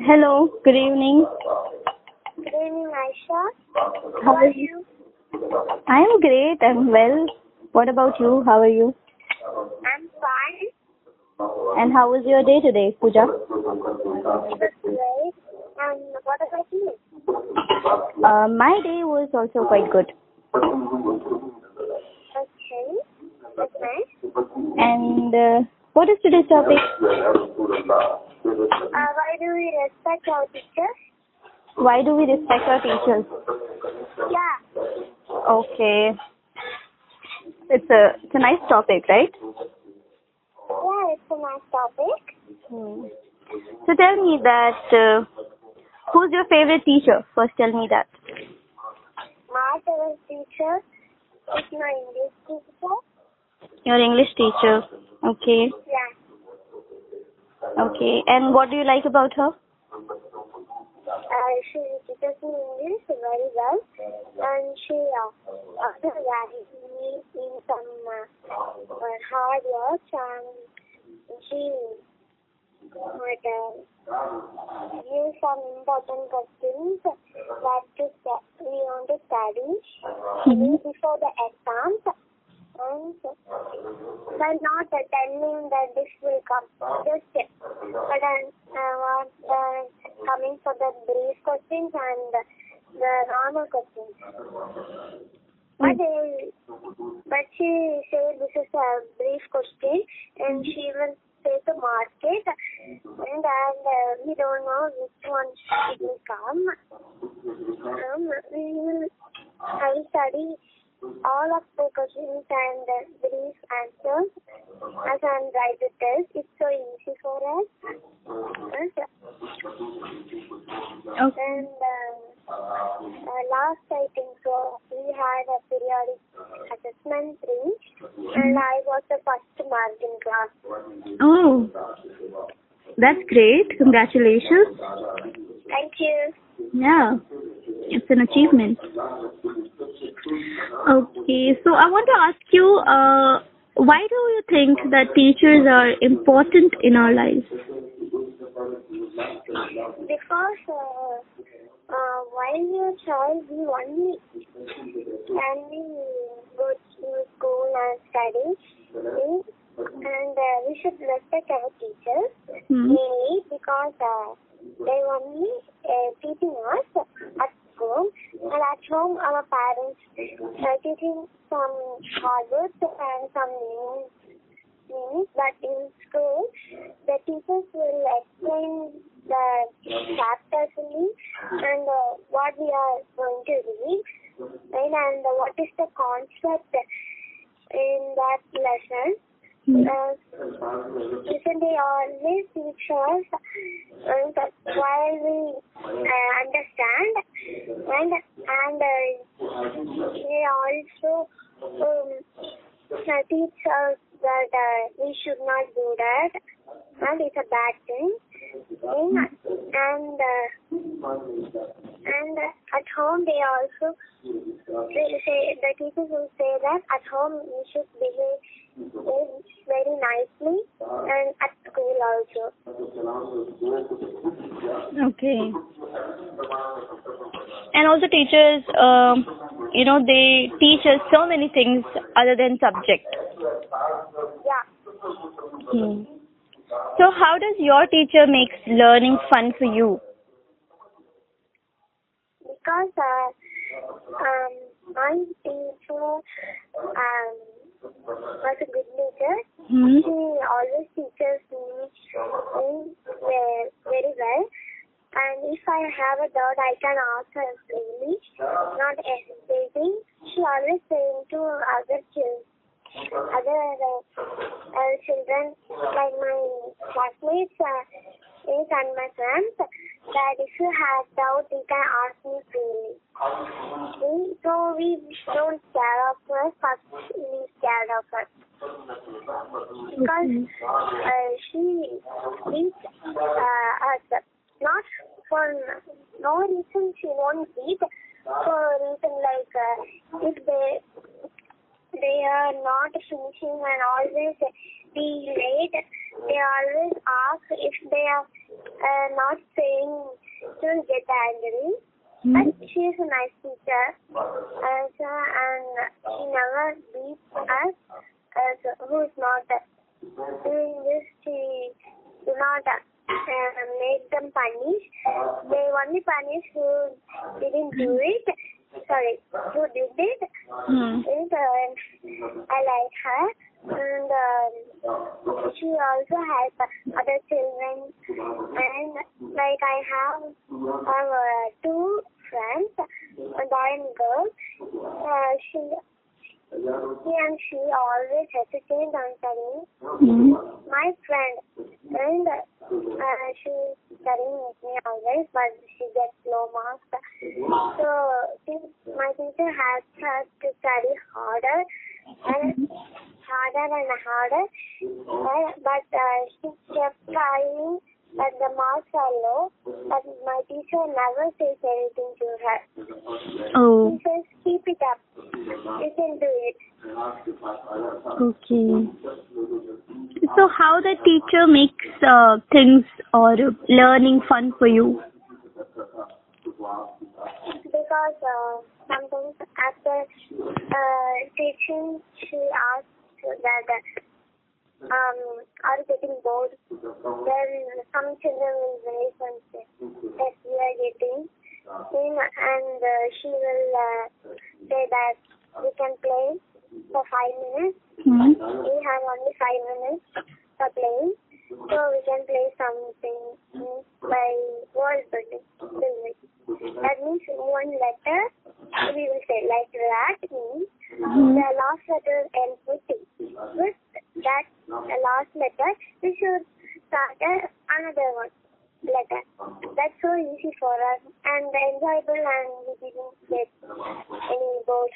Hello, good evening. Good evening, Aisha. How are you? I am great, I'm well. What about you? How are you? I'm fine. And how was your day today, Pooja? It was great. And what about you? My day was also quite good. Okay. That's nice. And what is today's topic? Why do we respect our teachers? Why do we respect our teachers? Yeah. Okay. It's a nice topic, right? Yeah, it's a nice topic. So tell me that who's your favorite teacher? First tell me that. My favorite teacher is my English teacher. Your English teacher. Okay. Yeah. Okay. And what do you like about her? She teaches me English very well. And she also guides me in some hard work. And she would give some important questions that we want to study before the exams. And but not telling that this will come. Just but coming for the brief questions and the normal questions. But she said this is a brief question and she will take a mark it and we don't know which one it will come. I will study all of the questions and brief answers as I write the test. It's so easy for us. Okay. And last I think so we had a periodic assessment 3 and I was the first mark in class. Oh, that's great. Congratulations. Thank you. Yeah, it's an achievement. Okay, so I want to ask you, why do you think that teachers are important in our lives? Because while you're a child, we only can we go to school and study, and we should respect our teachers, mainly because they only teaching us at school, and at home our parents are teaching some hard work and some names. But in school, the teachers will explain the chapters and what we are going to read, right? And what is the concept in that lesson. Listen, they always teach us while we understand, and they also teach us that we should not do that, and it's a bad thing. And at home they also say the teachers will say that at home we should behave very nicely, and at school also. Okay. And also teachers, they teach us so many things other than subject. Yeah. So how does your teacher make learning fun for you? Because my teacher was a good teacher. She always teaches me very well. And if I have a doubt, I can ask her freely, not hesitating. She always saying to other children, like my classmates and my friends, that if you have doubt, you can ask me freely. So we don't scare of her, but we scared of her. Because she beats us. Not for no reason she won't beat. For a reason like if they are not finishing and always be late, they always ask if they are not saying don't get angry. But she is a nice teacher, and she never beats us. Who is not doing this, she do not make them punish. They only punish who didn't do it. Sorry, who did it. And I like her. And she also helps other children. And like I have two friends, a boy and girl. He and she always hesitate on studying. My friend, and she's studying with me always, but she gets low marks. So my teacher has her to study harder and harder. But she kept trying, but the marks are low. But my teacher never says anything to her. Oh. She says, keep it up. You can do it. Okay. So how the teacher makes things or learning fun for you? Because sometimes after teaching, she asks that are you getting bored? Then some children will raise and say, yes, we are getting. And she will say that we can play for 5 minutes. We have only 5 minutes for playing. So we can play something by word building. That means one letter we will say like that means the last letter ends with T. With that last letter we should start another one letter. That's so easy for us and enjoyable, and we didn't get any bored.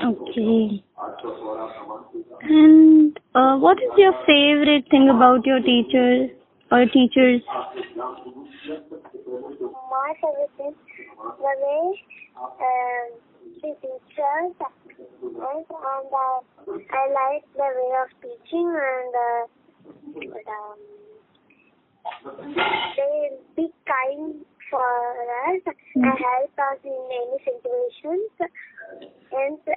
Okay. And what is your favorite thing about your teacher or teachers? My favorite is the way she teaches, and I like the way of teaching, and they be kind for us and help us in any situations. And so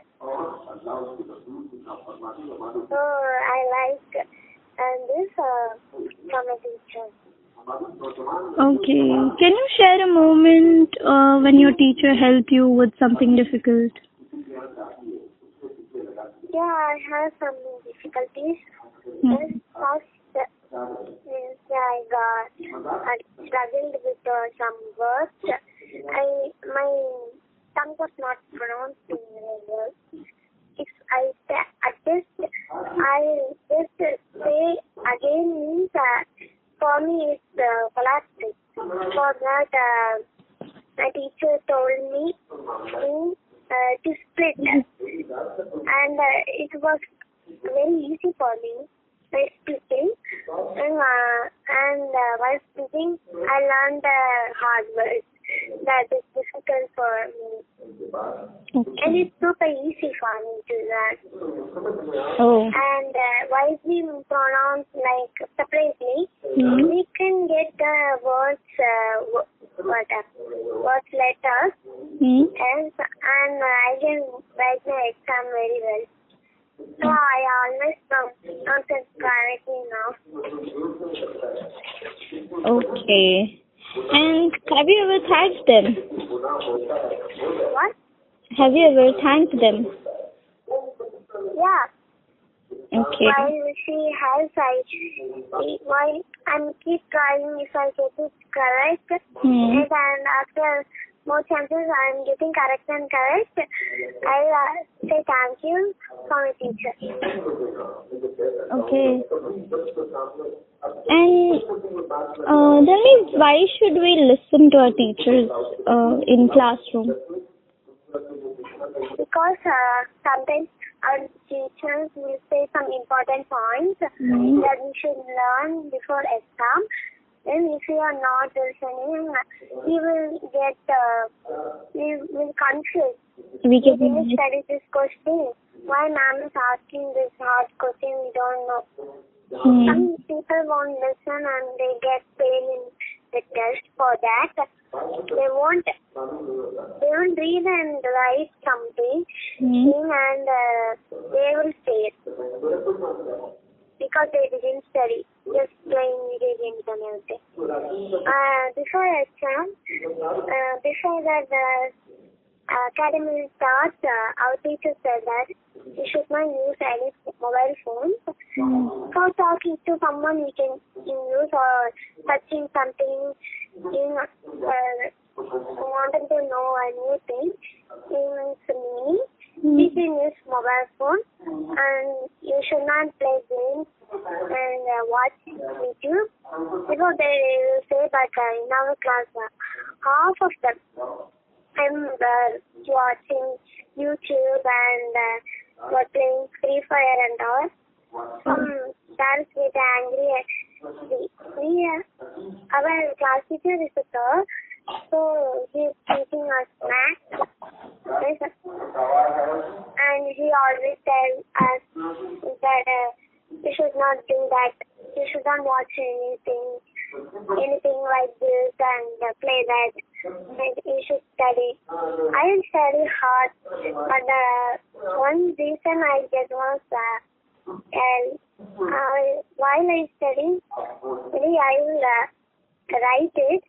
I like this from a teacher. Okay. Can you share a moment when your teacher helped you with something difficult? Yeah, I have some difficulties. First, I struggled with some words. My tongue was not pronouncing very well. If I adjust, I just say again means for me it's collapsing. For that, my teacher told me to split, and it was very easy for me by splitting. And while splitting, I learned hard words that is difficult for me. Okay. And it's super easy for me to learn. Oh. And while we pronounce like separately, we can get the words, words letters, and I can write my exam very well. So I always pronounce it correctly now. Okay. And have you ever thanked them? What? Have you ever thanked them? Yeah. Okay. While she helps, while I'm keep trying if I get it correct, and after more chances I'm getting correct and correct, I'll say thank you for my teacher. Okay. And tell me, why should we listen to our teachers in classroom? Because sometimes our teachers will say some important points that we should learn before exam. And if you are not listening, we will get confused. We didn't study this question. Why ma'am is asking this hard question? We don't know. Some people won't listen and they get fail in the test for that. They won't read and write something and they will fail because they didn't study, just playing video games and everything. Before exam, before that academy starts, our teacher said that you should not use any mobile phones. For talking to someone, we can use or touching something, wanting to know a new thing, in meaning. You can use mobile phone and you should not play games and watch YouTube. Because they will say that in our class, half of them watching YouTube and were playing Free Fire and all. Some parents get angry. Our class teacher is a sir, so he is teaching us math. And he always tells us that you should not do that. You should not watch anything like this and play that. And you should study. I study hard, but one reason I get was while I study, maybe I will write it.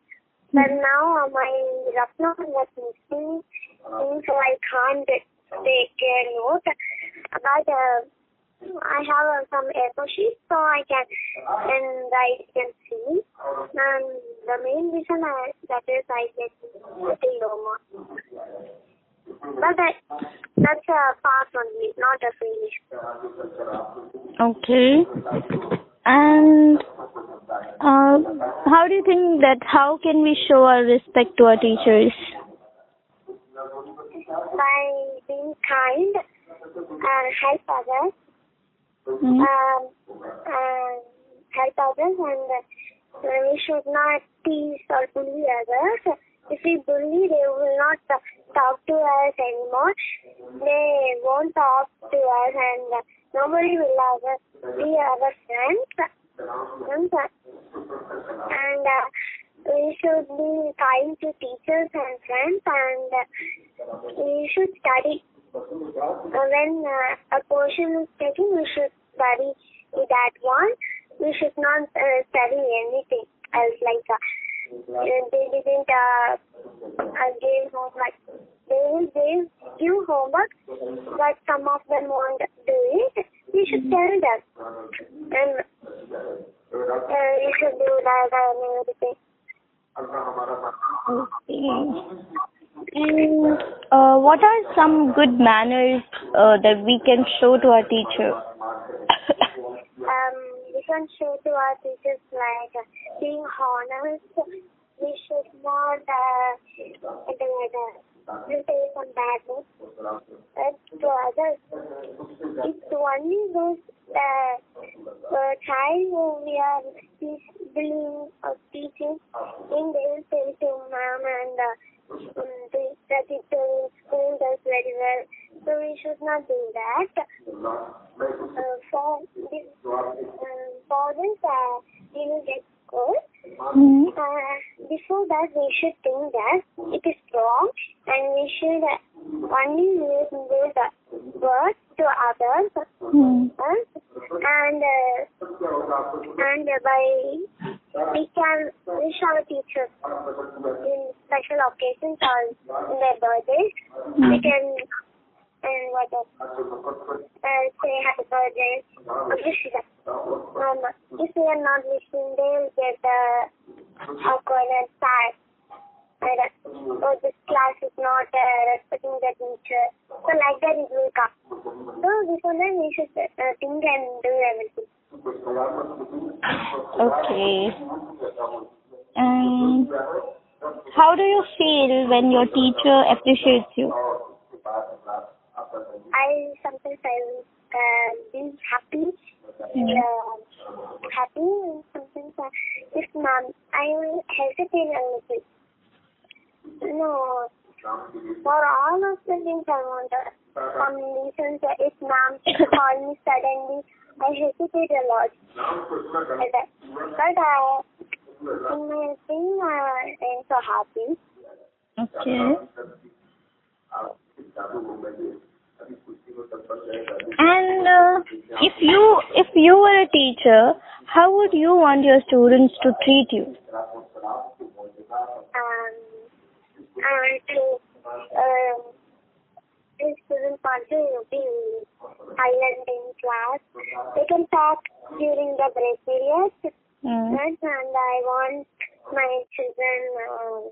But now my rough note was missing, so I can't take a note. But I have some A4 sheets, so I can write and see. And the main reason that is I get little low marks. But that's a pass only, not a finish. Okay. And how do you think that how can we show our respect to our teachers? By being kind and help others. Help others, and we should not tease or bully others. If we bully, they will not talk to us anymore. They won't talk to us, and nobody will be our friends. And we should be kind to teachers and friends, and we should study. When a portion is taken, we should study that one. We should not study anything else like they didn't give homework. They will give homework, but some of them won't do it. We should tell them. And we should do that and everything. Okay. And what are some good manners that we can show to our teacher? We can show to our teachers like being honest. We should not say some bad words to others. It's only those child who we are bullying or teaching, and they will say to ma'am and the teacher in school does very well. So we should not do that. For this, we will get scored. Before that, we should think that it is wrong, and we should only use good words to others. And we can wish our teachers in special occasions or in their birthdays. We can say happy birthday, wish them. If we are not wishing, they will get awkward and sad. So this class is not respecting the teacher. So like that it will come. So before that we should think and do everything. Okay. How do you feel when your teacher appreciates you? Sometimes I will be happy. Happy, and sometimes if ma'am, I will hesitate a little. No, for all of the things I want some reasons if ma'am call me suddenly I hesitate a lot. But in my thing, I'm so happy. Okay. And if you were a teacher, how would you want your students to treat you? I want to if students want to be silent in class, they can talk during the break periods. Yes, and I want my children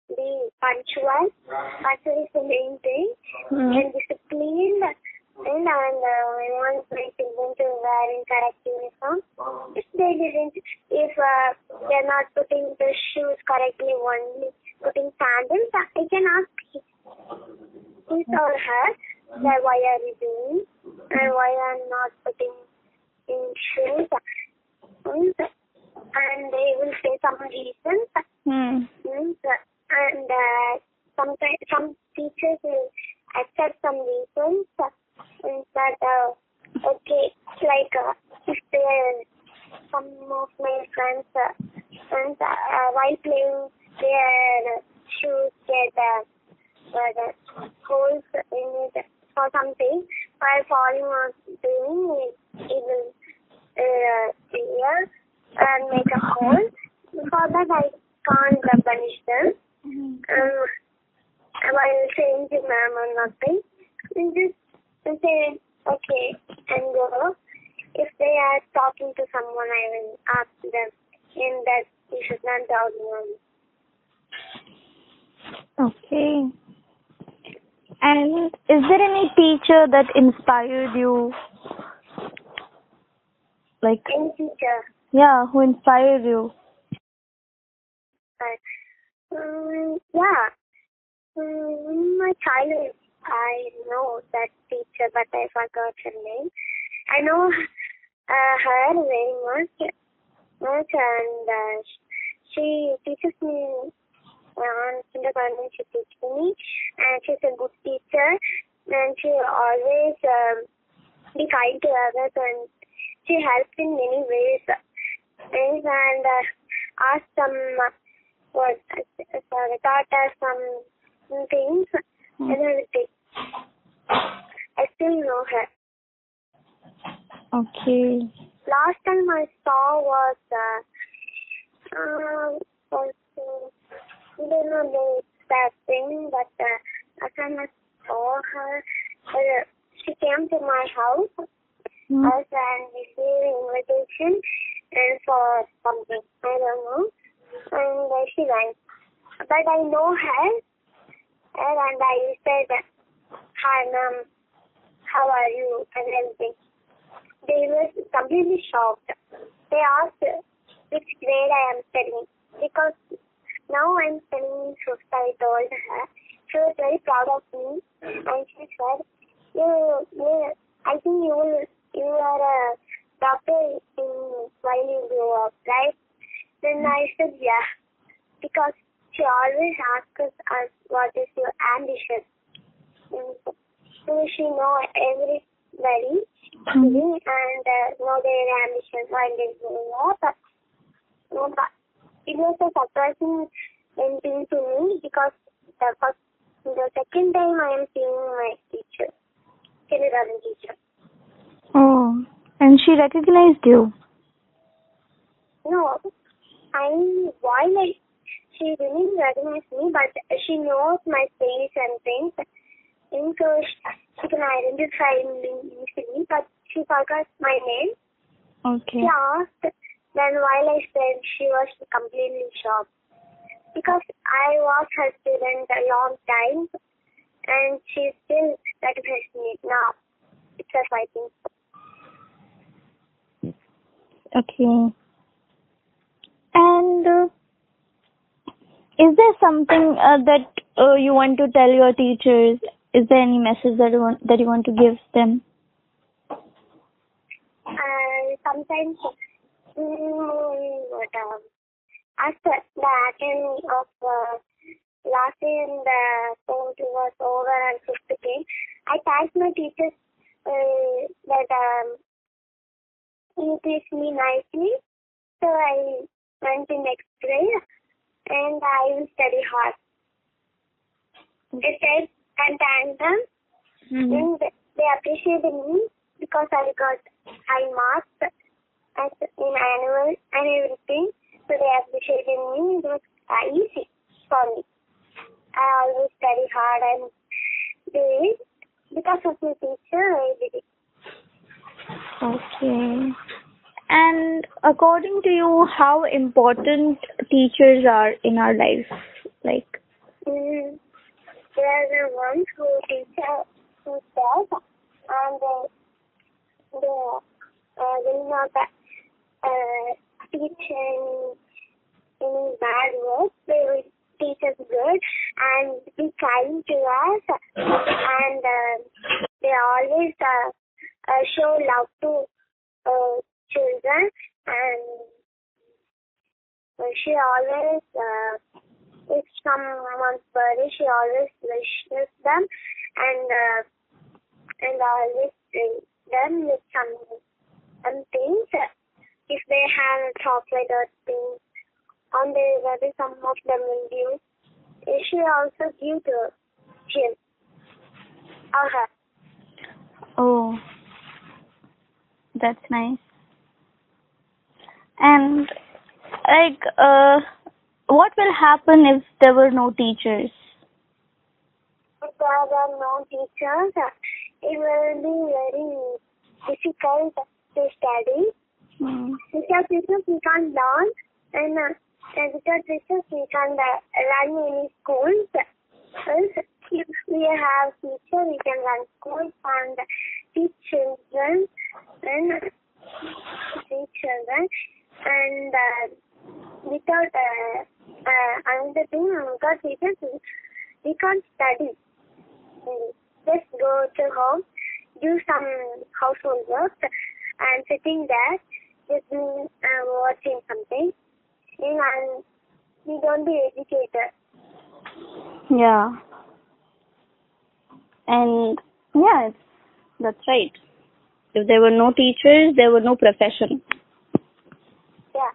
be punctual. Punctual is the main thing. And disciplined. And I want my children to wear in correct uniform. If they didn't, if they're not putting the shoes correctly, only putting sandals, I can ask his or her that why are you doing and why I'm not putting in shoes. And they will say some reasons. And sometimes some teachers will accept some reasons. That okay, like if some of my friends while playing their shoes get holes in it or something, while falling or doing it will tear and make a hole. For that I can't punish them while saying to ma'am or nothing. And just say okay and go. If they are talking to someone, I will ask them in that you should not doubt me. Okay. And is there any teacher that inspired you? Like Any teacher? Yeah, who inspired you? Yeah. In my childhood, I know that teacher, but I forgot her name. I know her very much, and she teaches me on kindergarten. She teaches me, and she's a good teacher, and she always be kind to others, and she helps in many ways. And asked some taught us some things and everything. I still know her. Okay. Last time I saw was I don't know the exact thing, but last time I saw her, she came to my house and received invitation and for something, I don't know, and she went. But I know her, and I said, hi ma'am, how are you, and everything. They were completely shocked. They asked which grade I am studying, because now I am studying in fifth. I told her. She was very proud of me, and she said, I think you are a doctor while you grow up, right? Then I said, yeah, because she always asks us what is your ambition. So she know everybody and know their ambition while they grow up. But it was a surprising thing to me, because the second time I am seeing my teacher, kindergarten teacher. Oh, and she recognized you? No, she didn't recognize me, but she knows my face and things, and so she can identify me easily, but she forgot my name. Okay. She asked, then while I said, she was completely shocked, because I was her student a long time, and she still recognizes me now. It's a fighting. Okay. And is there something that you want to tell your teachers? Is there any message that you want to give them? Sometimes, after the academy of last year, the sport was over and 5th came, I thanked my teachers that he teach me nicely. So I went to next grade and I will study hard. They said and thanked them, and they appreciated me because I got high marks in annual and everything. So they appreciated me. It was easy for me. I always study hard and did. Because of my teacher, I did it. Okay. And according to you, how important teachers are in our life? Like, They are the ones who teach us, and they will not teach any bad words. They will teach us good and be kind to us, and they always show love to children, and she always, if someone's birthday, she always wishes them, and always bring them with some things. If they have chocolate or things on their birthday, some of them will give. She also give to him or her. oh, that's nice. And like, what will happen if there were no teachers? If there are no teachers, it will be very difficult to study. Without teachers, we can't learn, and without teachers, we can't run any schools. If we have teachers, we can run schools and teach children, and without another thing, without teachers, we can't study. Just go to home, do some household work, and sitting there, just watching something, and we don't be educated. Yeah. And yeah, that's right. If there were no teachers, there were no profession. Yeah.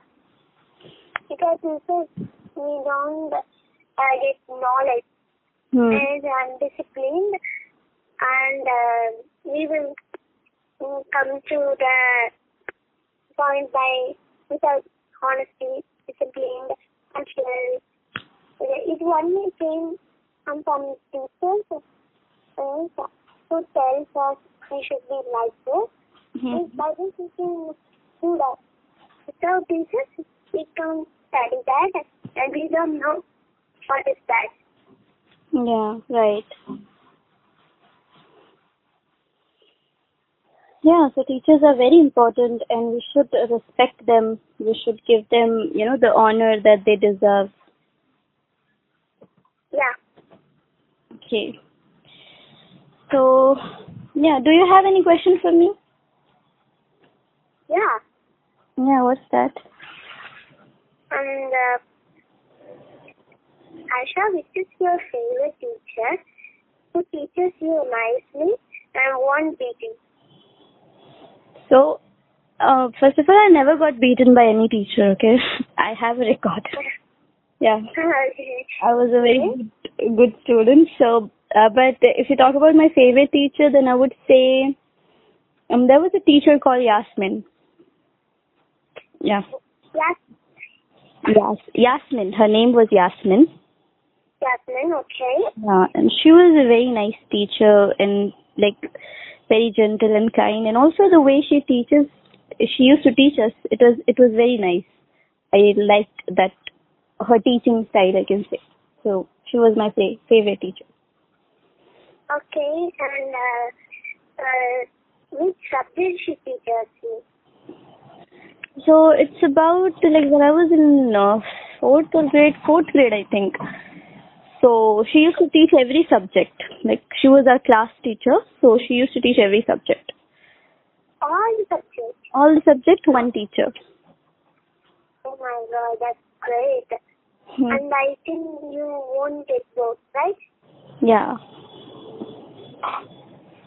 Because we don't get knowledge and undisciplined, and we will come to the point without honesty, disciplined, and fair. It only came from some teachers who tells us we should be like this. By this we can do that. Without teachers, we can't study that, and we don't know what is that. Yeah, right. Yeah, so teachers are very important and we should respect them. We should give them, the honor that they deserve. Yeah. Okay. So, yeah, do you have any question for me? Yeah. Yeah, what's that? And Aisha, which is your favorite teacher who teaches you nicely and won't beat you? So, first of all, I never got beaten by any teacher, okay? I have a record. Yeah. I was a very good student. So, but if you talk about my favorite teacher, then I would say there was a teacher called Yasmin. Yeah. Yes, Yasmin. Her name was Yasmin. Yasmin, okay. Yeah, and she was a very nice teacher and very gentle and kind, and also the way she used to teach us, it was very nice. I liked that, her teaching style, I can say. So she was my favorite teacher. Okay, and which subject she teaches you? So it's about when I was in fourth grade, I think. So she used to teach every subject. She was our class teacher, so she used to teach every subject. All the subjects? All the subjects, one teacher. Oh my God, that's great. And I think you won't get both, right? Yeah.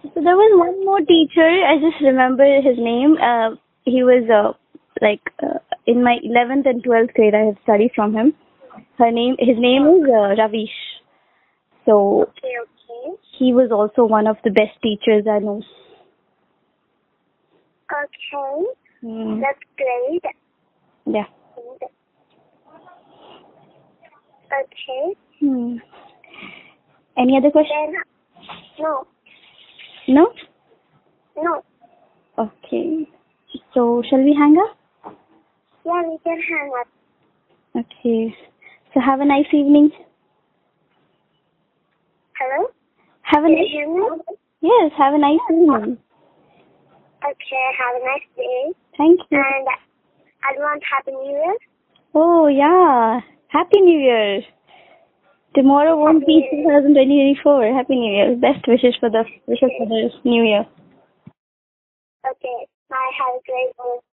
So there was one more teacher, I just remember his name. he was in my 11th and 12th grade. I have studied from him. His name is Ravish. So Okay, okay. he was also one of the best teachers I know. Okay. Mm. That's great. Yeah. Okay. Hmm. Any other question? No. No? No. Okay. So shall we hang up? Yeah, we can hang up. Okay. So have a nice evening. Hello? Have a Can you nice hear me? Yes, have a nice evening. Okay, have a nice day. Thank you. And advance Happy New Year. Oh yeah. Happy New Year. Tomorrow won't be 2024. Happy New Year. Best wishes for the new year. Okay, bye. Have a great day.